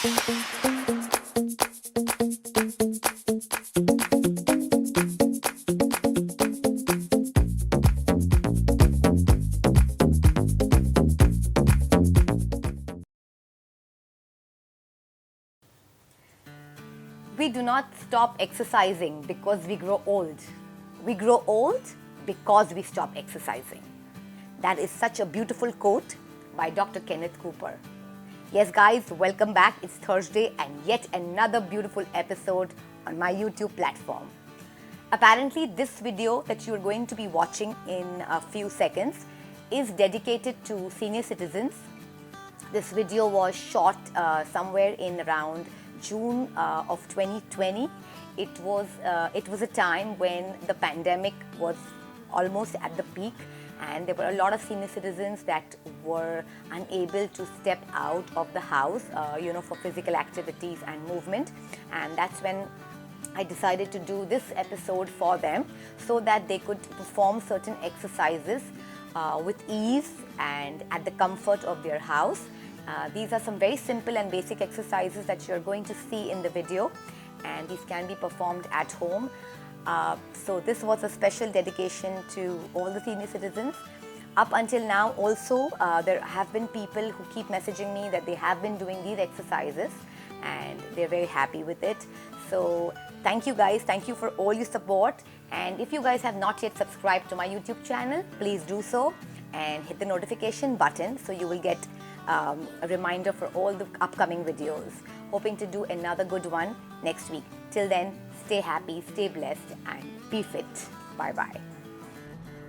We do not stop exercising because we grow old. We grow old because we stop exercising. That is such a beautiful quote by Dr. Kenneth Cooper. Yes, guys, welcome back. It's Thursday and yet another beautiful episode on my YouTube platform. Apparently, this video that you're going to be watching in a few seconds is dedicated to senior citizens. This video was shot somewhere in around June of 2020. It was a time when the pandemic was almost at the peak, and there were a lot of senior citizens that were unable to step out of the house, for physical activities and movement. And that's when I decided to do this episode for them so that they could perform certain exercises with ease and at the comfort of their house. These are some very simple and basic exercises that you're going to see in the video, and these can be performed at home. So this was a special dedication to all the senior citizens. Up until now also, there have been people who keep messaging me that they have been doing these exercises and they're very happy with it. So thank you guys, thank you for all your support. And if you guys have not yet subscribed to my YouTube channel, please do so and hit the notification button so you will get a reminder for all the upcoming videos. Hoping to do another good one next week. Till then, stay happy, stay blessed and be fit. Bye bye.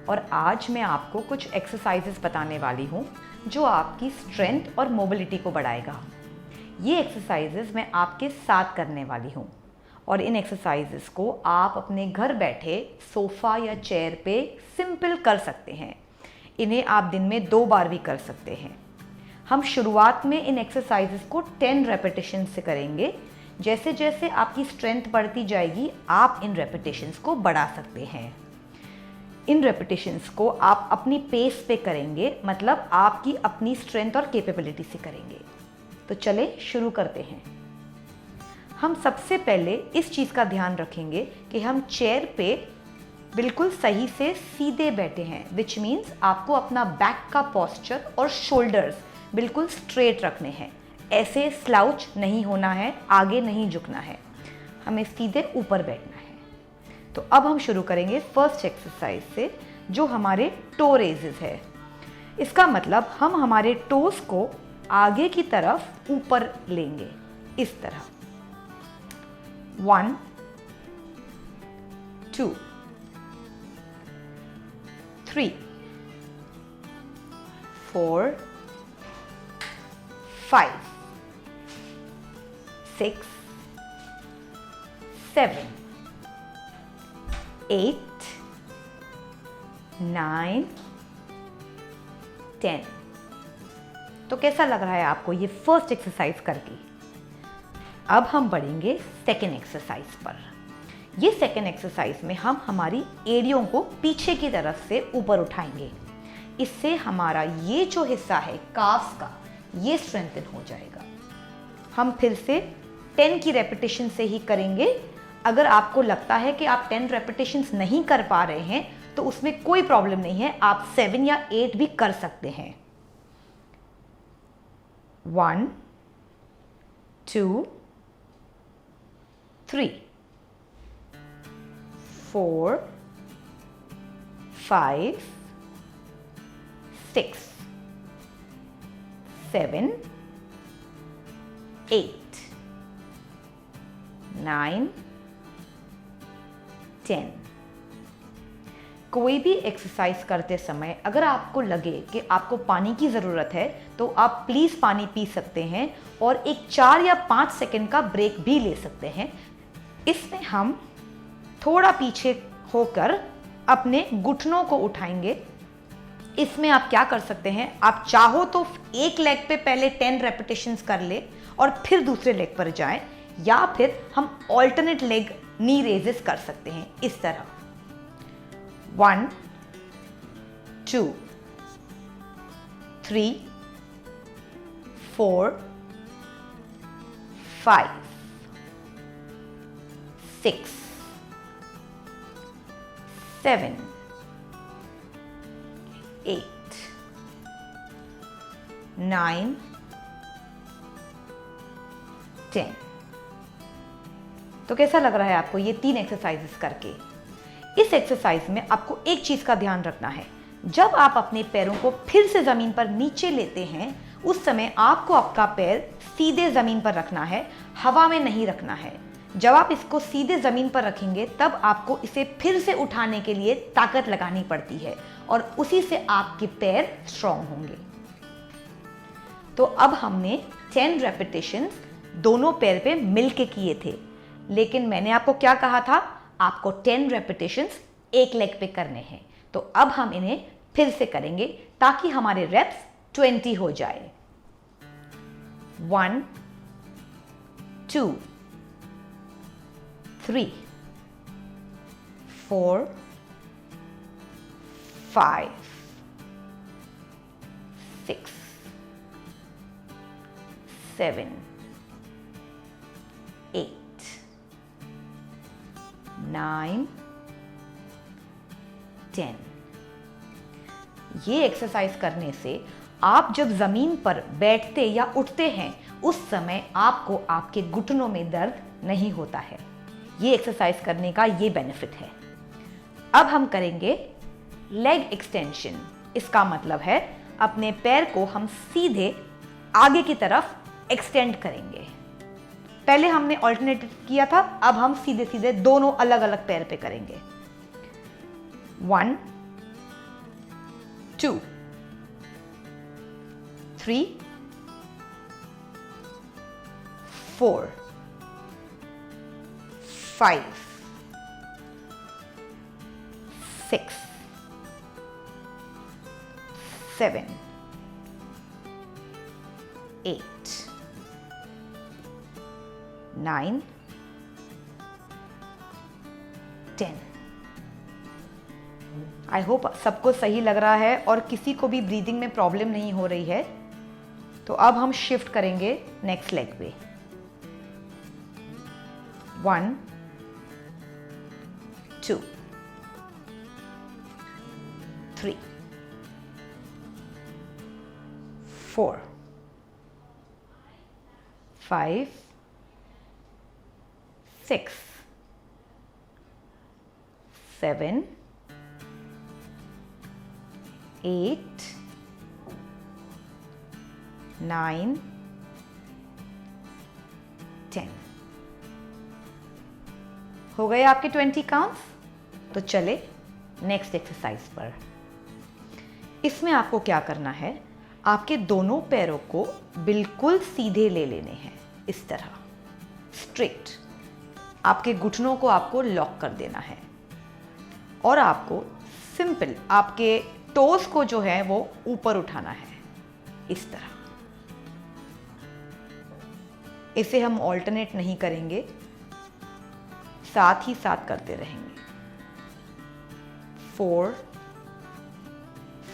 और आज मैं आपको कुछ exercises बताने वाली हूँ जो आपकी स्ट्रेंथ और मोबिलिटी को बढ़ाएगा। ये एक्सरसाइजेस मैं आपके साथ करने वाली हूँ और इन एक्सरसाइजेस को आप अपने घर बैठे सोफ़ा या चेयर पे सिंपल कर सकते हैं। इन्हें आप दिन में 2 बार भी कर सकते हैं। हम शुरुआत में इन एक्सरसाइजेस को 10 रेपिटेशन से करेंगे। जैसे जैसे आपकी स्ट्रेंथ बढ़ती जाएगी, आप इन रेपिटेशंस को बढ़ा सकते हैं। इन रेपिटेशंस को आप अपनी पेस पे करेंगे, मतलब आपकी अपनी स्ट्रेंथ और कैपेबिलिटी से करेंगे। तो चले शुरू करते हैं। हम सबसे पहले इस चीज़ का ध्यान रखेंगे कि हम चेयर पे बिल्कुल सही से सीधे बैठे हैं, विच मीन्स आपको अपना बैक का पोस्चर और शोल्डर्स बिल्कुल स्ट्रेट रखने हैं। ऐसे स्लाउच नहीं होना है, आगे नहीं झुकना है, हमें सीधे ऊपर बैठना है। तो अब हम शुरू करेंगे फर्स्ट एक्सरसाइज से, जो हमारे टो रेजेस है। इसका मतलब हम हमारे टोस को आगे की तरफ ऊपर लेंगे, इस तरह। 1 2 3 4 5 6 7 8 9 10। तो कैसा लग रहा है आपको ये फर्स्ट एक्सरसाइज करके? अब हम बढ़ेंगे सेकेंड एक्सरसाइज पर। ये सेकेंड एक्सरसाइज में हम हमारी एड़ियों को पीछे की तरफ से ऊपर उठाएंगे। इससे हमारा ये जो हिस्सा है काफ्स का, ये स्ट्रेंथन हो जाएगा। हम फिर से 10 की रेपिटेशन से ही करेंगे। अगर आपको लगता है कि आप 10 रेपिटेशंस नहीं कर पा रहे हैं तो उसमें कोई प्रॉब्लम नहीं है, आप 7 या 8 भी कर सकते हैं। 1 2 3 4 5 6 7 8 9 10। कोई भी एक्सरसाइज करते समय अगर आपको लगे कि आपको पानी की ज़रूरत है तो आप प्लीज़ पानी पी सकते हैं और एक 4 या 5 सेकंड का ब्रेक भी ले सकते हैं। इसमें हम थोड़ा पीछे होकर अपने घुटनों को उठाएंगे। इसमें आप क्या कर सकते हैं, आप चाहो तो एक लेग पे पहले 10 रेपिटेशंस कर ले और फिर दूसरे लेग पर जाएं, या फिर हम ऑल्टरनेट लेग नी रेजेस कर सकते हैं इस तरह। 1 2 3 4 5, 6, 7, 8, 9, 10। तो कैसा लग रहा है आपको ये 3 एक्सरसाइजेस करके? इस एक्सरसाइज में आपको एक चीज का ध्यान रखना है, जब आप अपने पैरों को फिर से जमीन पर नीचे लेते हैं उस समय आपको आपका पैर सीधे जमीन पर रखना है, हवा में नहीं रखना है। जब आप इसको सीधे जमीन पर रखेंगे तब आपको इसे फिर से उठाने के लिए ताकत लगानी पड़ती है और उसी से आपके पैर स्ट्रांग होंगे। तो अब हमने 10 रेपिटेशंस दोनों पैर पे मिलके किए थे, लेकिन मैंने आपको क्या कहा था, आपको 10 रेपिटेशंस एक लेग पे करने हैं। तो अब हम इन्हें फिर से करेंगे ताकि हमारे रेप्स 20 हो जाए। 1, 2, 3, 4, 5, 6, 7, 8, 9, 10। ये एक्सरसाइज करने से आप जब जमीन पर बैठते या उठते हैं उस समय आपको आपके घुटनों में दर्द नहीं होता है। ये एक्सरसाइज करने का ये बेनिफिट है। अब हम करेंगे लेग एक्सटेंशन। इसका मतलब है अपने पैर को हम सीधे आगे की तरफ एक्सटेंड करेंगे। पहले हमने ऑल्टरनेट किया था, अब हम सीधे सीधे दोनों अलग अलग पैर पे करेंगे। 1, 2, 3, 4, 5, 6, 7, 8, 9, 10। आई होप सबको सही लग रहा है और किसी को भी ब्रीदिंग में प्रॉब्लम नहीं हो रही है। तो अब हम शिफ्ट करेंगे नेक्स्ट लेग पे। 1, 2, 3, 4, 5, 6, 7, 8, 9, 10। हो गए आपके 20 काउंट्स? तो चले नेक्स्ट एक्सरसाइज पर। इसमें आपको क्या करना है, आपके दोनों पैरों को बिल्कुल सीधे ले लेने हैं, इस तरह स्ट्रेट। आपके घुटनों को आपको लॉक कर देना है और आपको सिंपल आपके टोस को जो है वो ऊपर उठाना है, इस तरह। इसे हम ऑल्टरनेट नहीं करेंगे, साथ ही साथ करते रहेंगे। 4,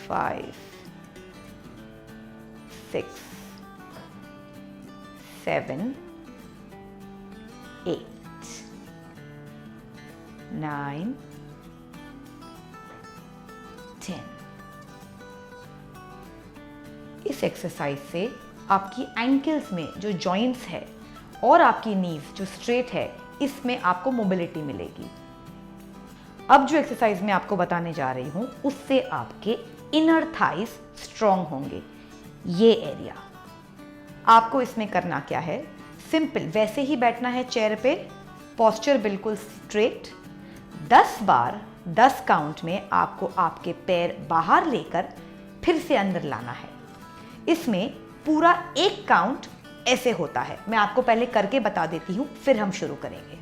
5, 6, 7, 8, 9, 10। इस एक्सरसाइज से आपकी एंकल्स में जो जॉइंट्स है और आपकी नीज जो स्ट्रेट है, इसमें आपको मोबिलिटी मिलेगी। अब जो एक्सरसाइज मैं आपको बताने जा रही हूं उससे आपके इनर थाइज स्ट्रॉन्ग होंगे। ये एरिया आपको इसमें करना क्या है, सिंपल वैसे ही बैठना है चेयर पे, पोस्चर बिल्कुल स्ट्रेट। 10 बार 10 काउंट में आपको आपके पैर बाहर लेकर फिर से अंदर लाना है। इसमें पूरा 1 काउंट ऐसे होता है। मैं आपको पहले करके बता देती हूं, फिर हम शुरू करेंगे।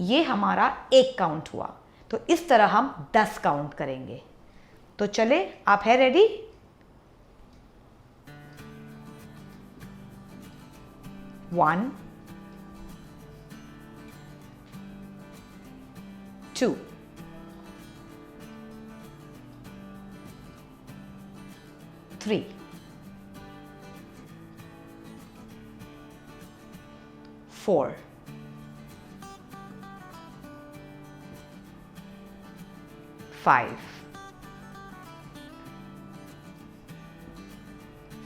ये हमारा 1 काउंट हुआ, तो इस तरह हम 10 काउंट करेंगे। तो चले, आप है रेडी? 1, 2, 3, 4, 5,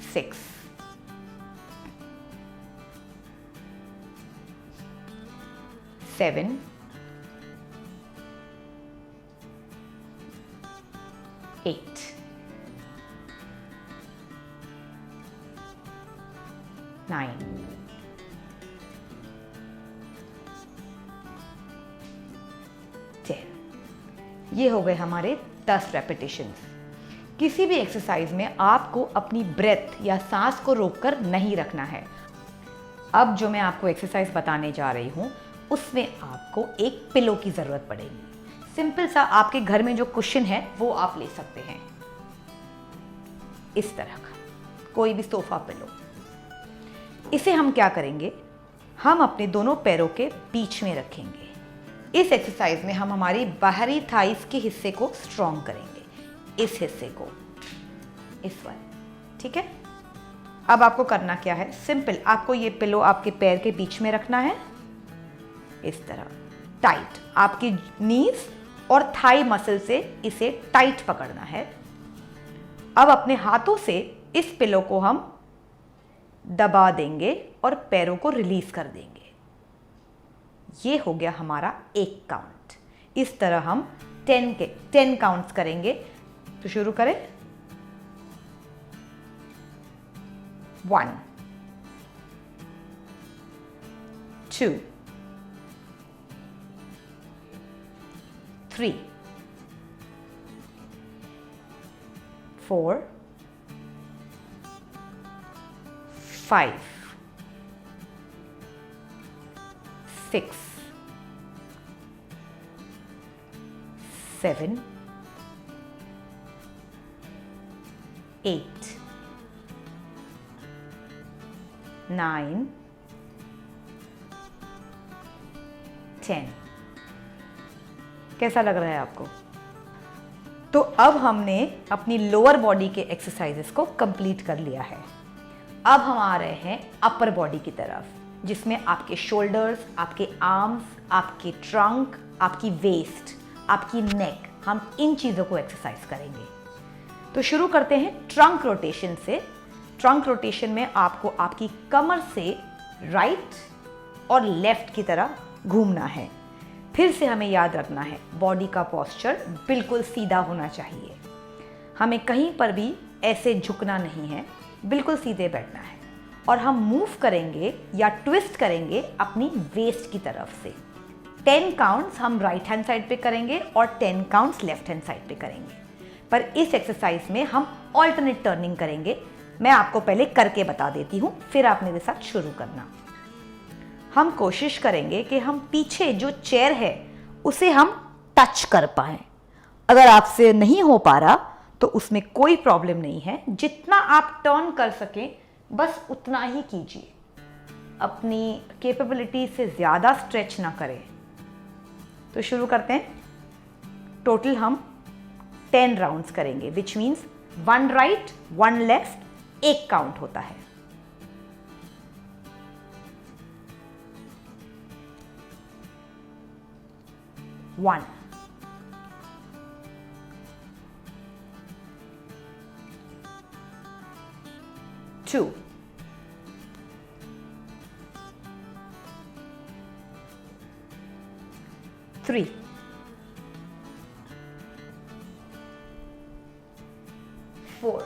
6, 7, 8, 9, 10। ये हो गए हमारे 10 रेपिटेशंस। किसी भी एक्सरसाइज में आपको अपनी ब्रेथ या सांस को रोककर नहीं रखना है। अब जो मैं आपको एक्सरसाइज बताने जा रही हूँ उसमें आपको एक पिलो की ज़रूरत पड़ेगी। सिंपल सा आपके घर में जो कुशन है वो आप ले सकते हैं, इस तरह का कोई भी सोफा पिलो। इसे हम क्या करेंगे, हम अपने दोनों पैरों के बीच में रखेंगे। इस एक्सरसाइज में हम हमारी बाहरी थाइस के हिस्से को स्ट्रॉन्ग करेंगे, इस हिस्से को, इस वाले, ठीक है। अब आपको करना क्या है, सिंपल, आपको ये पिलो आपके पैर के बीच में रखना है, इस तरह टाइट। आपकी नीज और थाई मसल से इसे टाइट पकड़ना है। अब अपने हाथों से इस पिलो को हम दबा देंगे और पैरों को रिलीज कर देंगे। ये हो गया हमारा एक काउंट। इस तरह हम 10 काउंट्स करेंगे। तो शुरू करें। 1, 2, 3, 4, 5, 6, 7, 8, 9, 10। कैसा लग रहा है आपको? तो अब हमने अपनी लोअर बॉडी के एक्सरसाइजेस को कंप्लीट कर लिया है। अब हम आ रहे हैं अपर बॉडी की तरफ, जिसमें आपके शोल्डर्स, आपके आर्म्स, आपके ट्रंक, आपकी वेस्ट, आपकी नेक, हम इन चीज़ों को एक्सरसाइज करेंगे। तो शुरू करते हैं ट्रंक रोटेशन से। ट्रंक रोटेशन में आपको आपकी कमर से राइट और लेफ्ट की तरह घूमना है। फिर से हमें याद रखना है, बॉडी का पोस्चर बिल्कुल सीधा होना चाहिए। हमें कहीं पर भी ऐसे झुकना नहीं है, बिल्कुल सीधे बैठना है। और हम मूव करेंगे या ट्विस्ट करेंगे अपनी वेस्ट की तरफ से। 10 काउंट्स हम राइट हैंड साइड पे करेंगे और 10 काउंट्स लेफ्ट हैंड साइड पे करेंगे। पर इस एक्सरसाइज में हम ऑल्टरनेट टर्निंग करेंगे। मैं आपको पहले करके बता देती हूँ, फिर आप मेरे साथ शुरू करना। हम कोशिश करेंगे कि हम पीछे जो चेयर है उसे हम टच कर पाएं। अगर आपसे नहीं हो पा रहा तो उसमें कोई प्रॉब्लम नहीं है। जितना आप टर्न कर सकें बस उतना ही कीजिए। अपनी कैपेबिलिटी से ज़्यादा स्ट्रेच ना करें। तो शुरू करते हैं। टोटल हम 10 राउंड्स करेंगे, which means 1 right 1 left, 1 count होता है। 1, 2, 3, 4,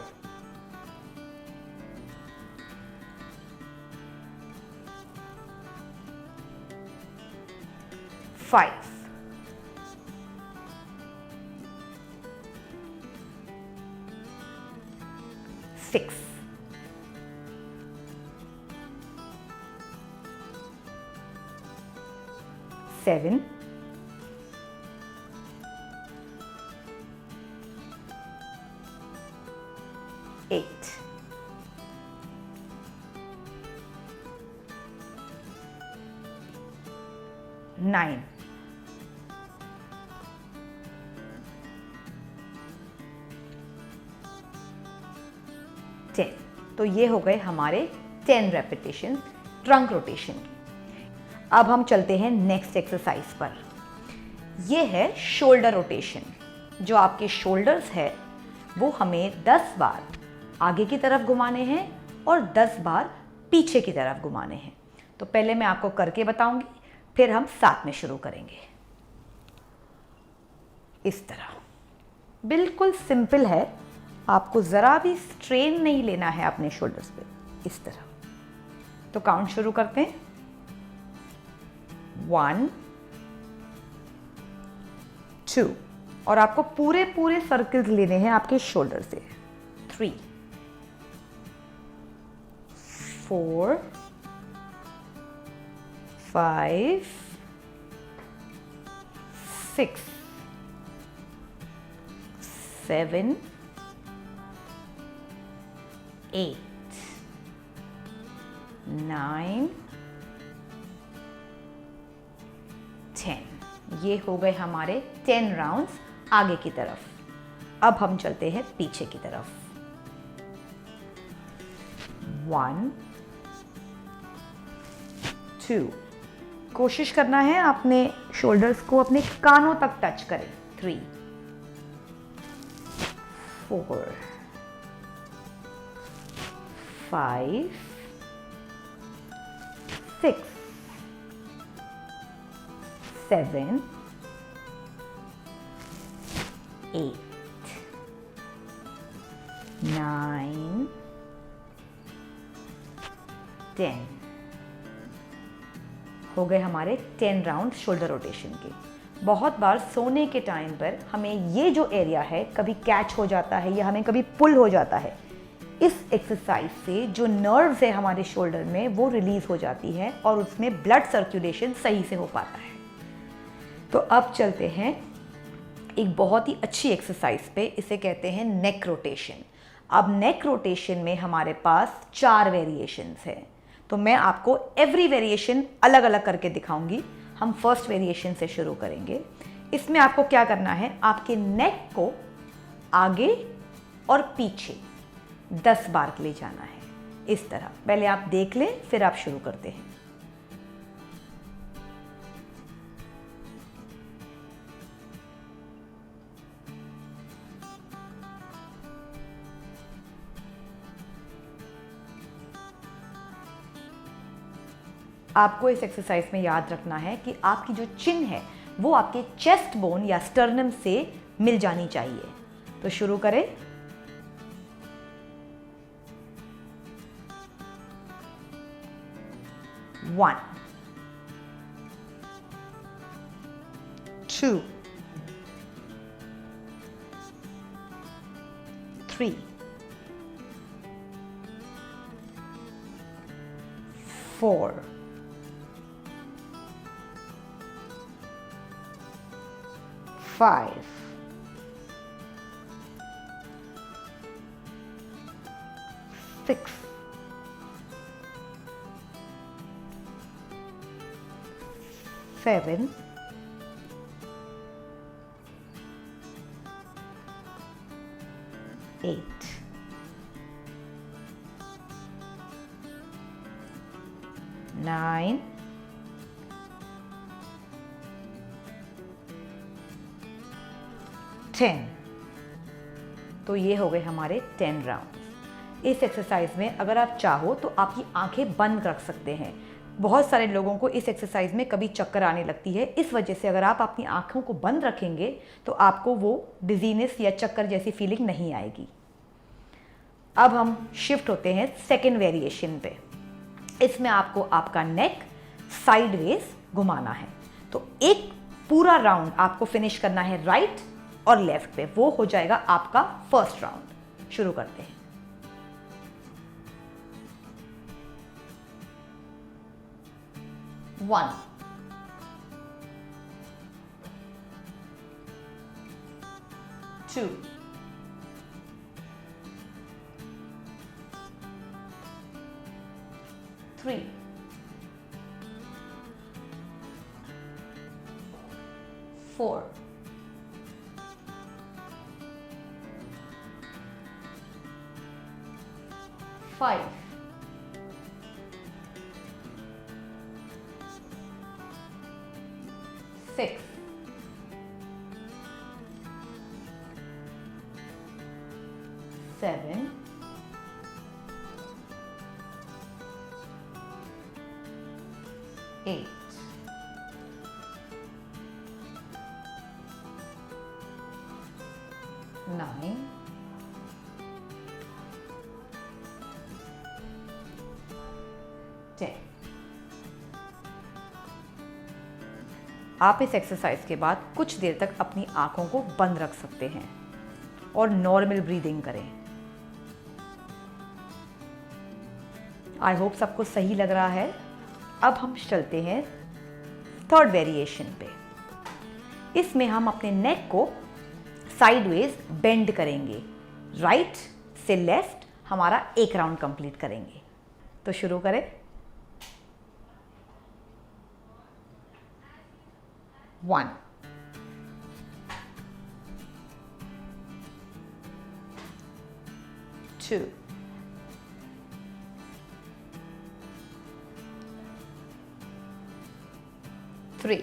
5, 6, 7, 8, 9, 10। तो ये हो गए हमारे 10 रेपिटेशन ट्रंक रोटेशन की। अब हम चलते हैं नेक्स्ट एक्सरसाइज पर। ये है शोल्डर रोटेशन। जो आपके शोल्डर्स है वो हमें 10 बार आगे की तरफ घुमाने हैं और 10 बार पीछे की तरफ घुमाने हैं। तो पहले मैं आपको करके बताऊंगी, फिर हम साथ में शुरू करेंगे। इस तरह बिल्कुल सिंपल है, आपको ज़रा भी स्ट्रेन नहीं लेना है अपने शोल्डर्स पे। इस तरह तो काउंट शुरू करते हैं। 1 2 और आपको पूरे पूरे सर्कल्स लेने हैं आपके शोल्डर से। 3 4 5 6 7 8 9 10। ये हो गए हमारे 10 राउंड्स आगे की तरफ। अब हम चलते हैं पीछे की तरफ। 1 2 कोशिश करना है अपने शोल्डर्स को अपने कानों तक टच करें। 3 4 5 6 7 8 9 10। हो गए हमारे 10 राउंड शोल्डर रोटेशन के। बहुत बार सोने के टाइम पर हमें ये जो एरिया है कभी कैच हो जाता है या हमें कभी पुल हो जाता है। इस एक्सरसाइज से जो नर्व्स है हमारे शोल्डर में वो रिलीज हो जाती है और उसमें ब्लड सर्कुलेशन सही से हो पाता है। तो अब चलते हैं एक बहुत ही अच्छी एक्सरसाइज पे, इसे कहते हैं नेक रोटेशन। अब नेक रोटेशन में हमारे पास 4 वेरिएशंस हैं, तो मैं आपको एवरी वेरिएशन अलग अलग करके दिखाऊंगी। हम फर्स्ट वेरिएशन से शुरू करेंगे। इसमें आपको क्या करना है, आपके नेक को आगे और पीछे 10 बार ले जाना है। इस तरह पहले आप देख लें, फिर आप शुरू करते हैं। आपको इस एक्सरसाइज में याद रखना है कि आपकी जो चिन है वो आपके चेस्ट बोन या स्टर्नम से मिल जानी चाहिए। तो शुरू करें। 1 2 3 4 5 6 7 8 9 10। तो ये हो गए हमारे 10 राउंड। इस एक्सरसाइज में अगर आप चाहो तो आप ये आंखें बंद रख सकते हैं। बहुत सारे लोगों को इस एक्सरसाइज में कभी चक्कर आने लगती है, इस वजह से अगर आप अपनी आंखों को बंद रखेंगे तो आपको वो डिजीनेस या चक्कर जैसी फीलिंग नहीं आएगी। अब हम शिफ्ट होते हैं सेकेंड वेरिएशन पे। इसमें आपको आपका नेक साइडवेज घुमाना है। तो एक पूरा राउंड आपको फिनिश करना है राइट और लेफ्ट पे, वो हो जाएगा आपका फर्स्ट राउंड। शुरू करते हैं। 1 2 3 4 5 6, 7, 8, 9, 10। आप इस एक्सरसाइज के बाद कुछ देर तक अपनी आंखों को बंद रख सकते हैं और नॉर्मल ब्रीदिंग करें। आई होप सबको सही लग रहा है। अब हम चलते हैं थर्ड वेरिएशन पे। इसमें हम अपने नेक को साइडवेज बेंड करेंगे। राइट से लेफ्ट हमारा एक राउंड कंप्लीट करेंगे। तो शुरू करें। 1, 2, 3,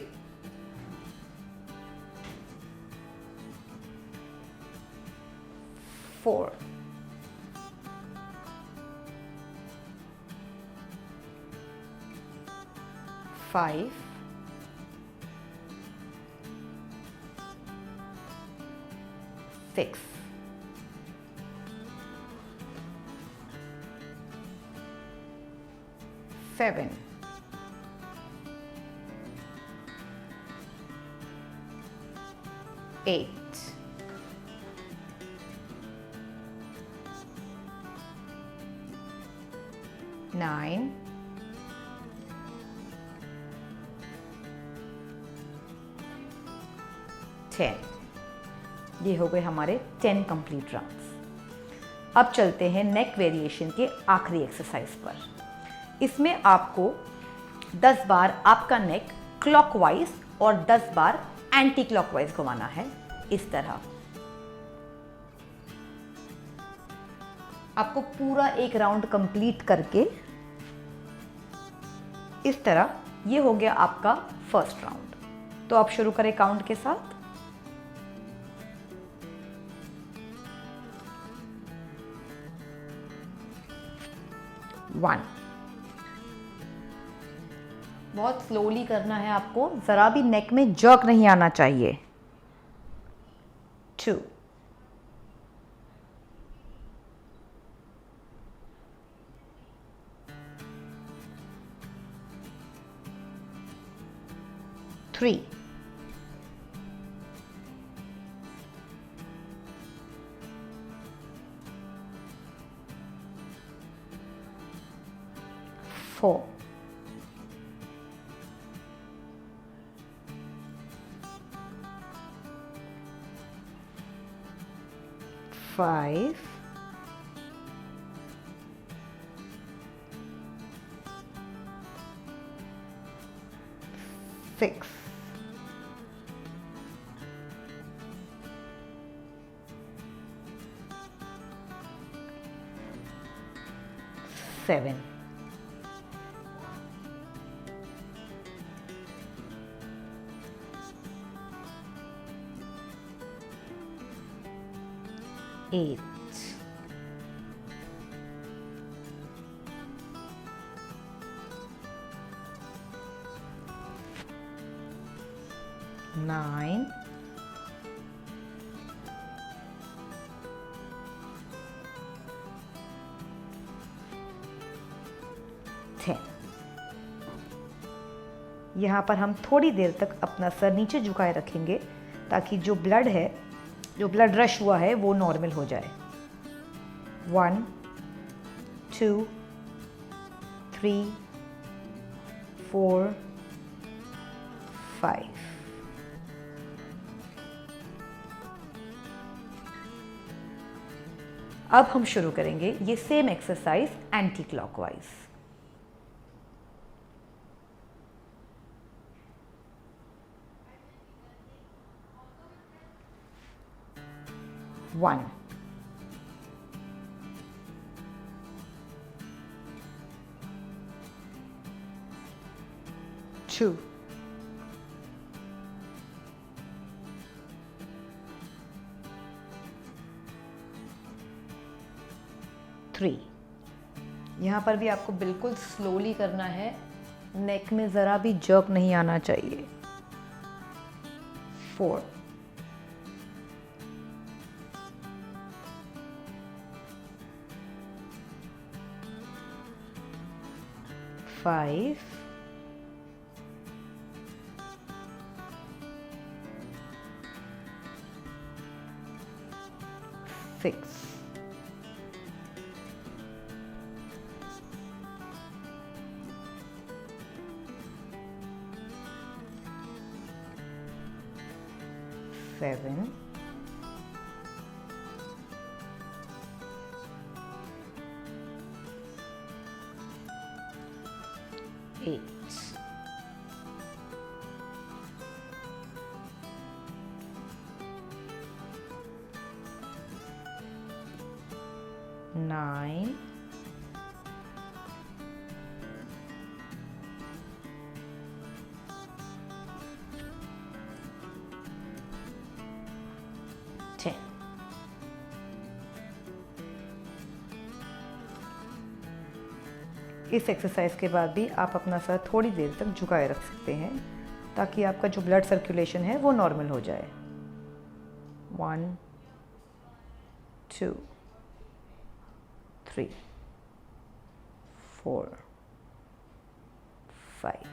4, 5, 6, 7, 8, 9, 10। ये हो गए हमारे 10 कंप्लीट राउंड्स। अब चलते हैं नेक वेरिएशन के आखिरी एक्सरसाइज पर। इसमें आपको 10 बार आपका नेक क्लॉकवाइज और 10 बार एंटी क्लॉकवाइज घुमाना है। इस तरह आपको पूरा एक राउंड कंप्लीट करके इस तरह, ये हो गया आपका फर्स्ट राउंड। तो आप शुरू करें काउंट के साथ। 1, बहुत स्लोली करना है आपको, जरा भी नेक में जर्क नहीं आना चाहिए। 2, 3, 4, 5, 6, 7, 8, 9, 10। यहाँ पर हम थोड़ी देर तक अपना सर नीचे झुकाए रखेंगे ताकि जो ब्लड है, जो ब्लड रश हुआ है, वो नॉर्मल हो जाए। 1, 2, 3, 4, 5। अब हम शुरू करेंगे ये सेम एक्सरसाइज एंटी क्लॉकवाइज। 1, 2, 3। यहाँ पर भी आपको बिल्कुल स्लोली करना है, नेक में ज़रा भी जर्क नहीं आना चाहिए। 4, 5, 6, 7, 8, 9, 10। इस एक्सरसाइज के बाद भी आप अपना सर थोड़ी देर तक झुकाए रख सकते हैं ताकि आपका जो ब्लड सर्कुलेशन है वो नॉर्मल हो जाए। 1, 2, 3, 4, 5।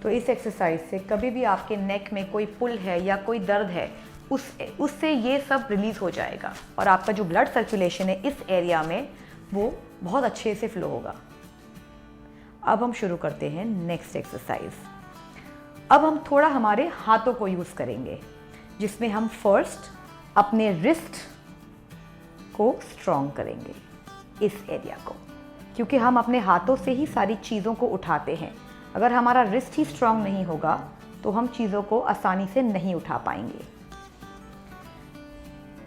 तो इस एक्सरसाइज से कभी भी आपके नेक में कोई पुल है या कोई दर्द है, उससे ये सब रिलीज़ हो जाएगा और आपका जो ब्लड सर्कुलेशन है इस एरिया में वो बहुत अच्छे से फ्लो होगा। अब हम शुरू करते हैं नेक्स्ट एक्सरसाइज। अब हम थोड़ा हमारे हाथों को यूज़ करेंगे, जिसमें हम फर्स्ट अपने रिस्ट को स्ट्रॉन्ग करेंगे, इस एरिया को, क्योंकि हम अपने हाथों से ही सारी चीज़ों को उठाते हैं। अगर हमारा रिस्ट ही स्ट्रॉन्ग नहीं होगा तो हम चीज़ों को आसानी से नहीं उठा पाएंगे।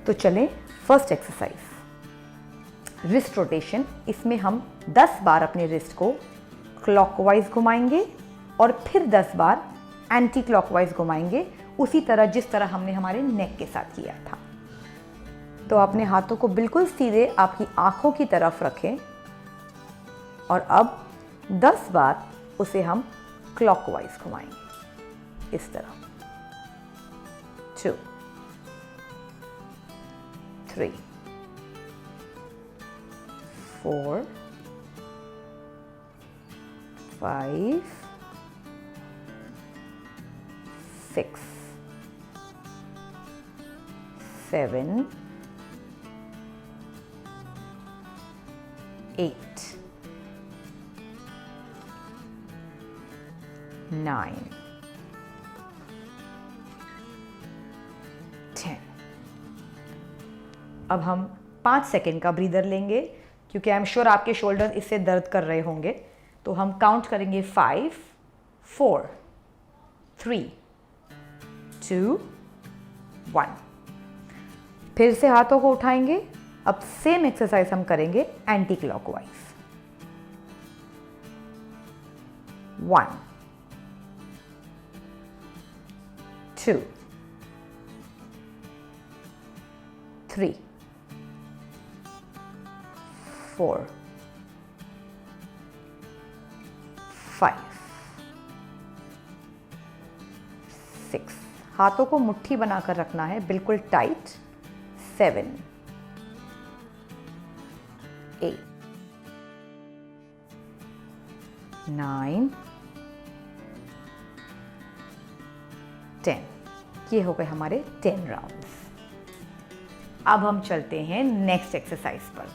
तो चलें, फर्स्ट एक्सरसाइज रिस्ट रोटेशन। इसमें हम 10 बार अपने रिस्ट को क्लॉकवाइज घुमाएंगे और फिर 10 बार एंटी क्लॉकवाइज घुमाएंगे, उसी तरह जिस तरह हमने हमारे नेक के साथ किया था। तो अपने हाथों को बिल्कुल सीधे आपकी आंखों की तरफ रखें और अब 10 बार उसे हम क्लॉकवाइज घुमाएंगे, इस तरह। 2, 3, 4, 5, 6, 7, 8, 9, 10। अब हम 5 सेकेंड का ब्रीदर लेंगे, क्योंकि आई एम श्योर आपके शोल्डर इससे दर्द कर रहे होंगे। तो हम काउंट करेंगे 5, 4, 3, 2, 1। फिर से हाथों को उठाएंगे। अब सेम एक्सरसाइज हम करेंगे एंटी क्लॉकवाइज। 1, 2, 3, 4, 5, 6। हाथों को मुट्ठी बनाकर रखना है, बिल्कुल टाइट। 7, 8, 9, 10। ये हो गए हमारे 10 राउंड्स। अब हम चलते हैं नेक्स्ट एक्सरसाइज पर।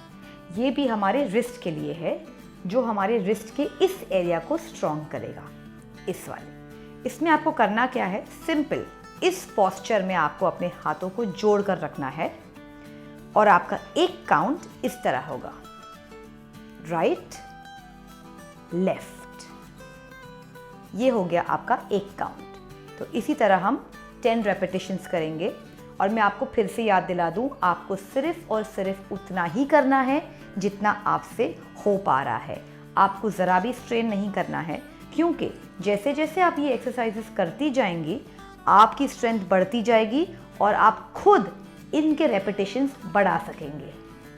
ये भी हमारे रिस्ट के लिए है, जो हमारे रिस्ट के इस एरिया को स्ट्रॉन्ग करेगा, इस वाले। इसमें आपको करना क्या है, सिंपल इस पोस्चर में आपको अपने हाथों को जोड़ कर रखना है और आपका एक काउंट इस तरह होगा, राइट, लेफ्ट। ये हो गया आपका एक काउंट। तो इसी तरह हम 10 रेपिटेशंस करेंगे और मैं आपको फिर से याद दिला दूं, आपको सिर्फ और सिर्फ उतना ही करना है जितना आपसे हो पा रहा है। आपको ज़रा भी स्ट्रेन नहीं करना है, क्योंकि जैसे जैसे आप ये एक्सरसाइजेस करती जाएंगी आपकी स्ट्रेंथ बढ़ती जाएगी और आप खुद इनके रेपिटेशंस बढ़ा सकेंगे।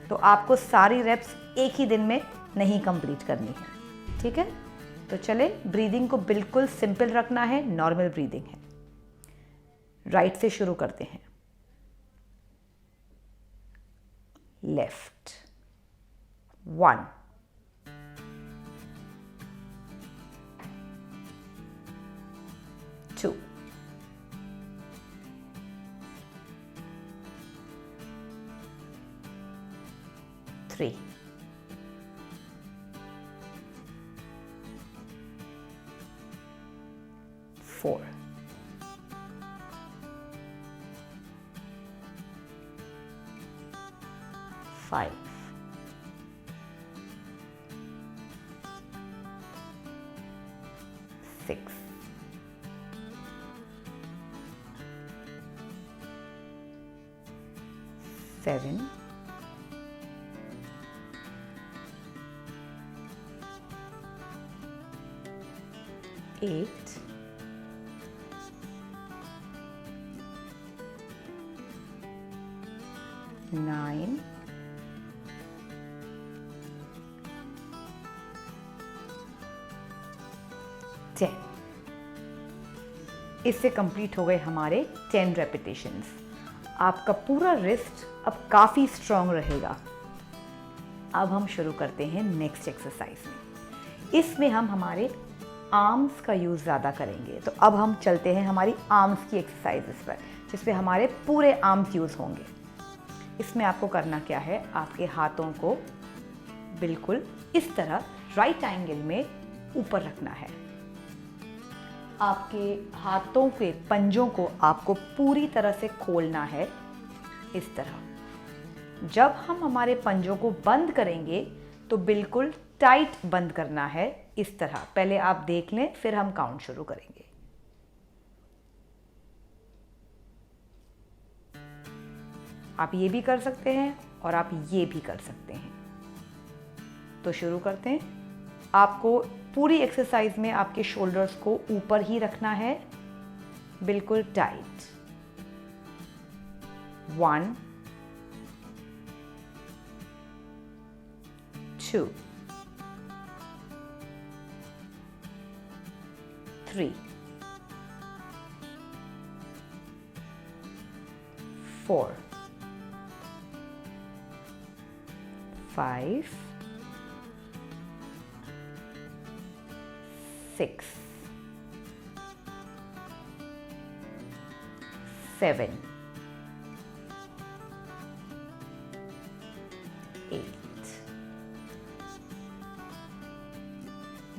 तो आपको सारी रेप्स एक ही दिन में नहीं कंप्लीट करनी है, ठीक है। तो चले, ब्रीदिंग को बिल्कुल सिंपल रखना है, नॉर्मल ब्रीदिंग है। राइट से शुरू करते हैं। लेफ्ट 1 2 3 4 5 6 7 8 9 10। इससे कंप्लीट हो गए हमारे 10 रेपिटेशंस। आपका पूरा रिस्ट अब काफ़ी स्ट्रांग रहेगा। अब हम शुरू करते हैं नेक्स्ट एक्सरसाइज में। इसमें हम हमारे आर्म्स का यूज़ ज़्यादा करेंगे। तो अब हम चलते हैं हमारी आर्म्स की एक्सरसाइजेस पर, जिसमें हमारे पूरे आर्म्स यूज़ होंगे। इसमें आपको करना क्या है, आपके हाथों को बिल्कुल इस तरह राइट एंगल में ऊपर रखना है। आपके हाथों के पंजों को आपको पूरी तरह से खोलना है, इस तरह। जब हम हमारे पंजों को बंद करेंगे तो बिल्कुल टाइट बंद करना है, इस तरह। पहले आप देख लें, फिर हम काउंट शुरू करेंगे। आप ये भी कर सकते हैं और आप ये भी कर सकते हैं। तो शुरू करते हैं। आपको पूरी एक्सरसाइज में आपके शोल्डर्स को ऊपर ही रखना है, बिल्कुल टाइट। 1 2 3 4 5 6 7 8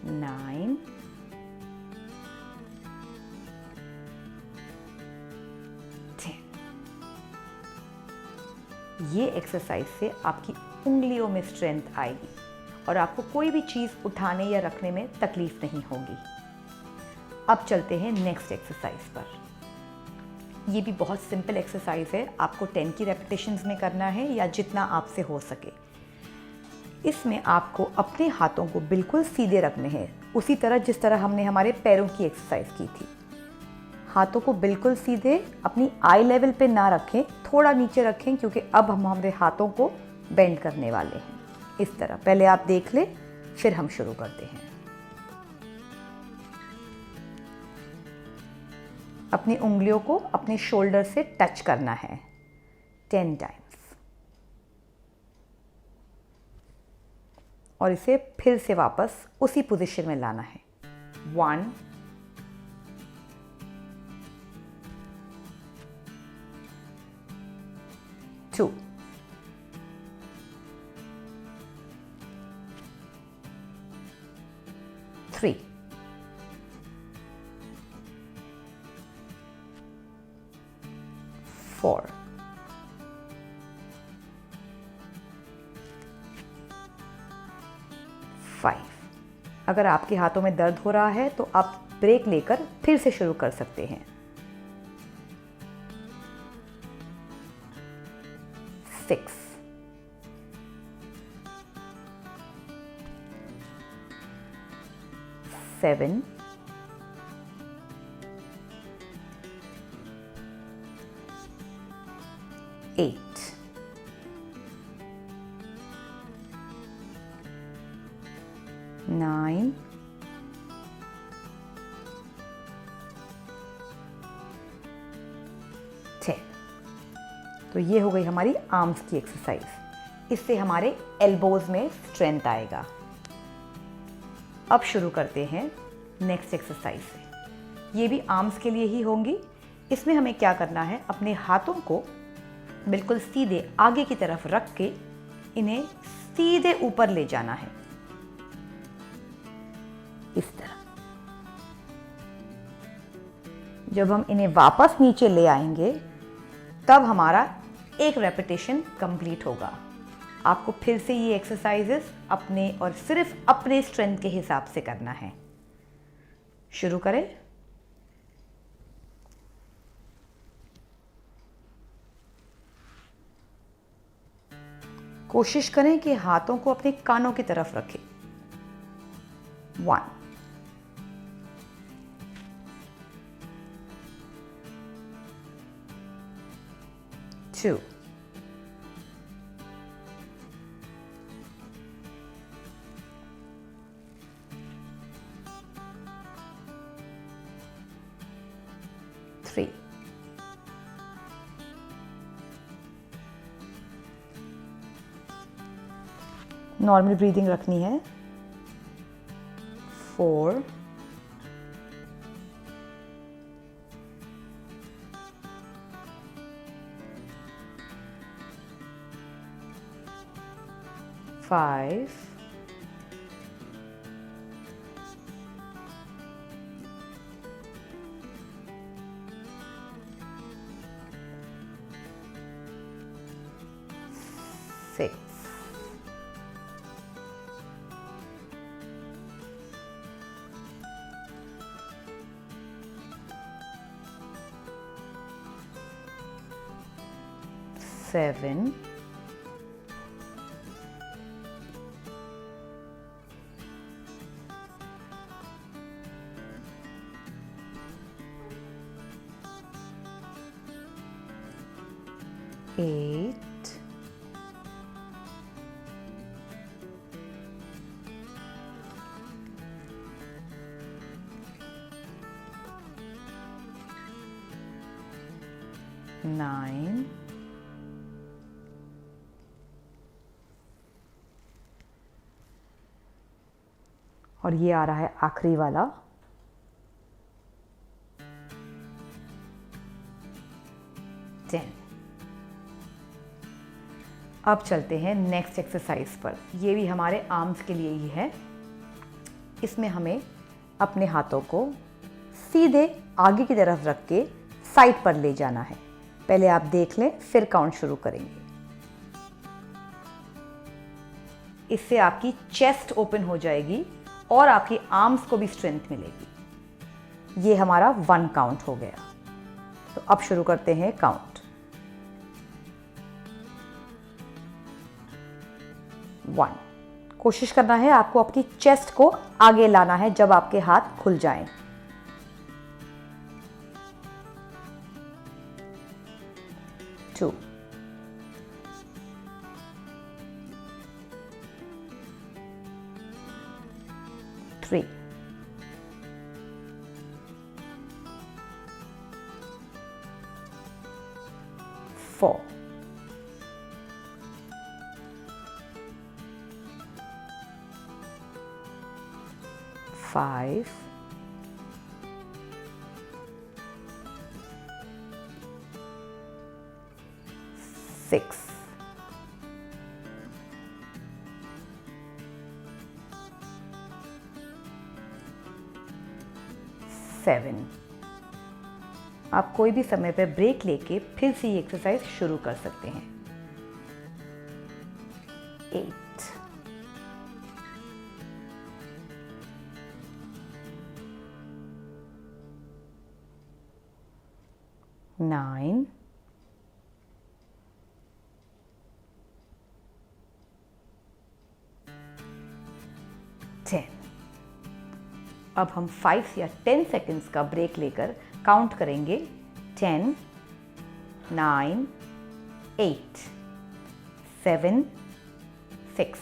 9 10। ये एक्सरसाइज से आपकी उंगलियों में स्ट्रेंथ आएगी और आपको कोई भी चीज़ उठाने या रखने में तकलीफ नहीं होगी। अब चलते हैं नेक्स्ट एक्सरसाइज पर। ये भी बहुत सिंपल एक्सरसाइज है। आपको 10 की रेपिटेशंस में करना है या जितना आपसे हो सके। इसमें आपको अपने हाथों को बिल्कुल सीधे रखने हैं, उसी तरह जिस तरह हमने हमारे पैरों की एक्सरसाइज की थी। हाथों को बिल्कुल सीधे, अपनी आई लेवल पे ना रखें, थोड़ा नीचे रखें, क्योंकि अब हम हमारे हाथों को बेंड करने वाले हैं, इस तरह। पहले आप देख लें, फिर हम शुरू करते हैं। अपनी उंगलियों को अपने शोल्डर से टच करना है 10 टाइम्स और इसे फिर से वापस उसी पोजीशन में लाना है। 1 2 3 4 5। अगर आपके हाथों में दर्द हो रहा है तो आप ब्रेक लेकर फिर से शुरू कर सकते हैं। 6 7 8, 9, 10। तो ये हो गई हमारी आर्म्स की एक्सरसाइज। इससे हमारे एल्बोज में स्ट्रेंथ आएगा। अब शुरू करते हैं नेक्स्ट एक्सरसाइज से। ये भी आर्म्स के लिए ही होंगी। इसमें हमें क्या करना है, अपने हाथों को बिल्कुल सीधे आगे की तरफ रख के इन्हें सीधे ऊपर ले जाना है, इस तरह। जब हम इन्हें वापस नीचे ले आएंगे तब हमारा एक रेपिटेशन कंप्लीट होगा। आपको फिर से ये एक्सरसाइजेस अपने और सिर्फ अपने स्ट्रेंथ के हिसाब से करना है। शुरू करें। कोशिश करें कि हाथों को अपने कानों की तरफ रखें। 1, 2, 3, 'नॉर्मल ब्रीदिंग रखनी है। 4, 5, 6, 7, 8, 9, और ये आ रहा है आखिरी वाला 10। अब चलते हैं नेक्स्ट एक्सरसाइज पर। ये भी हमारे आर्म्स के लिए ही है। इसमें हमें अपने हाथों को सीधे आगे की तरफ रख के साइड पर ले जाना है। पहले आप देख लें, फिर काउंट शुरू करेंगे। इससे आपकी चेस्ट ओपन हो जाएगी और आपकी आर्म्स को भी स्ट्रेंथ मिलेगी। ये हमारा 1 काउंट हो गया। तो अब शुरू करते हैं काउंट। 1। कोशिश करना है आपको आपकी चेस्ट को आगे लाना है जब आपके हाथ खुल जाएं। 2, 3, 4, 5, 6, 7। आप कोई भी समय पर ब्रेक लेके फिर से ये एक्सरसाइज शुरू कर सकते हैं। 8, 9, 10। अब हम 5 या 10 सेकेंड्स का ब्रेक लेकर काउंट करेंगे। 10, 9, 8, 7, 6,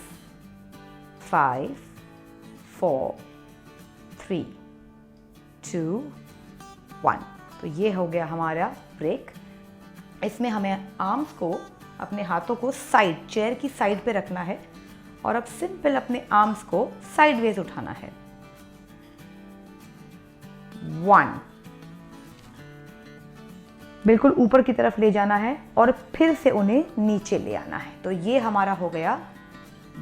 5, 4, 3, 2, 1। तो ये हो गया हमारा ब्रेक। इसमें हमें आर्म्स को, अपने हाथों को साइड, चेयर की साइड पे रखना है और अब सिंपल अपने आर्म्स को साइडवेज उठाना है। 1, बिल्कुल ऊपर की तरफ ले जाना है और फिर से उन्हें नीचे ले आना है। तो ये हमारा हो गया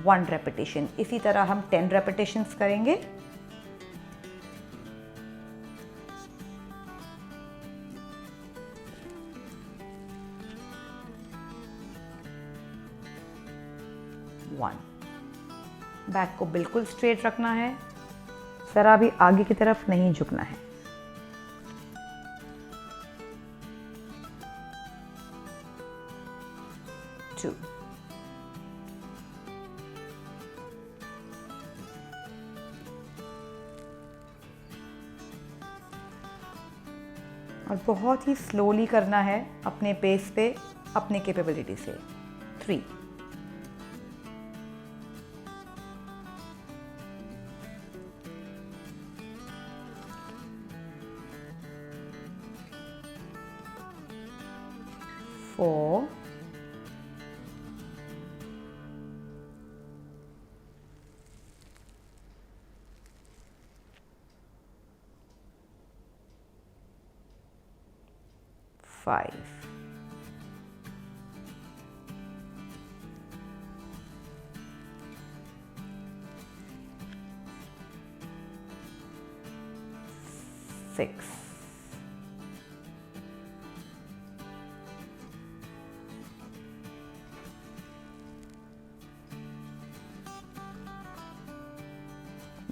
1 रेपिटेशन। इसी तरह हम 10 रेपिटेशंस करेंगे। बैक को बिल्कुल स्ट्रेट रखना है, जरा भी आगे की तरफ नहीं झुकना है। 2, और बहुत ही स्लोली करना है, अपने पेस पे, अपने कैपेबिलिटी से। 3, 4, 5, 6,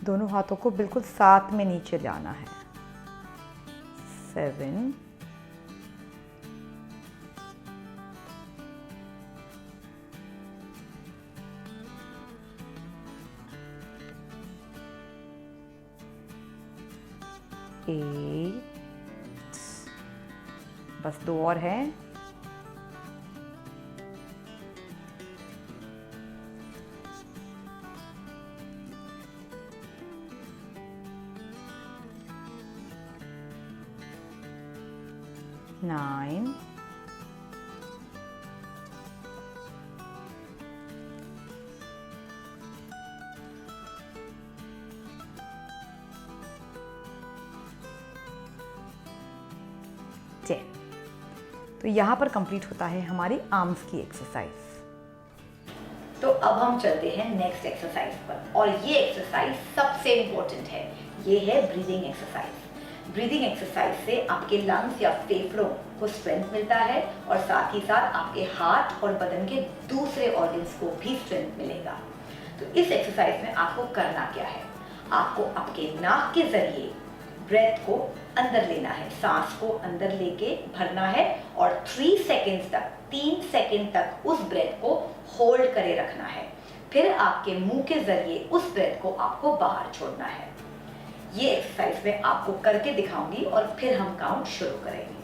2 हाथों को बिल्कुल साथ में नीचे लाना है। 7, 8, बस 2 और हैं। 9, 10। तो यहाँ पर कंप्लीट होता है हमारी आर्म्स की एक्सरसाइज। तो अब हम चलते हैं नेक्स्ट एक्सरसाइज पर, और ये एक्सरसाइज सबसे इम्पोर्टेंट है। ये है ब्रीदिंग एक्सरसाइज। ब्रीदिंग एक्सरसाइज से आपके लंग्स या फेफड़ों को स्ट्रेंथ मिलता है और साथ ही साथ आपके हार्ट और बदन के दूसरे ऑर्गन्स को भी स्ट्रेंथ मिलेगा। तो इस एक्सरसाइज में आपको करना क्या है, आपको आपके नाक के जरिए ब्रेथ को अंदर लेना है, सांस को अंदर लेके भरना है और 3 सेकेंड्स तक, 3 सेकेंड तक उस ब्रेथ को होल्ड करे रखना है। फिर आपके मुंह के जरिए उस ब्रेथ को आपको बाहर छोड़ना है। ये एक्सरसाइज मैं आपको करके दिखाऊंगी और फिर हम काउंट शुरू करेंगे।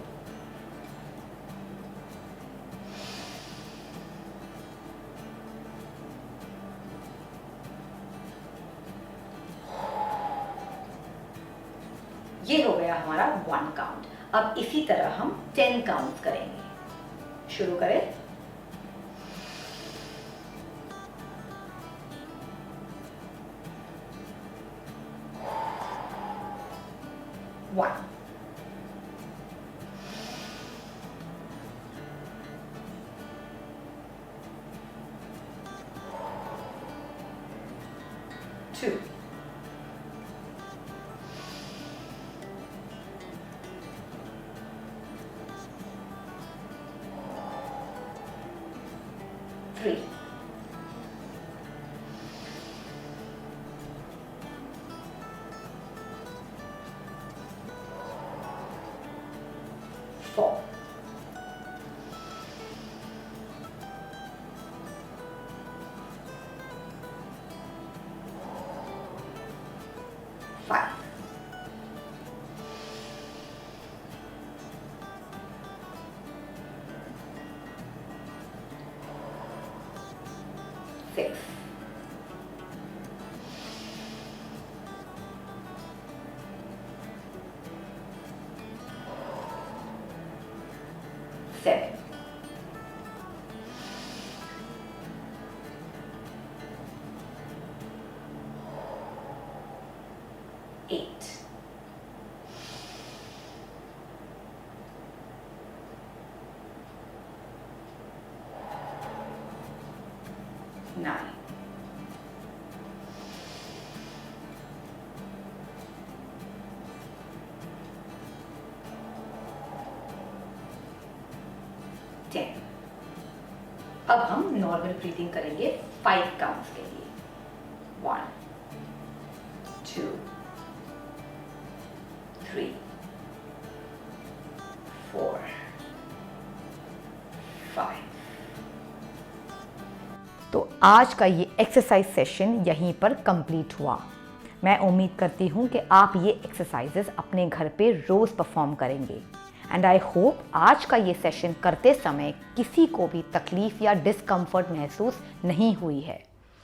ये हो गया हमारा 1 काउंट। अब इसी तरह हम 10 काउंट करेंगे। शुरू करें। 1, 2, 3, 4, 5, 6, 6, 7, 8, 9, 10। अब हम नॉर्मल ब्रीथिंग करेंगे 5 काउंट्स के लिए। 1, 2, 3, 4, 5। तो आज का ये एक्सरसाइज सेशन यहीं पर कंप्लीट हुआ। मैं उम्मीद करती हूँ कि आप ये एक्सरसाइजेस अपने घर पे रोज़ परफॉर्म करेंगे एंड आई होप आज का ये सेशन करते समय किसी को भी तकलीफ़ या डिस्कम्फर्ट महसूस नहीं हुई है।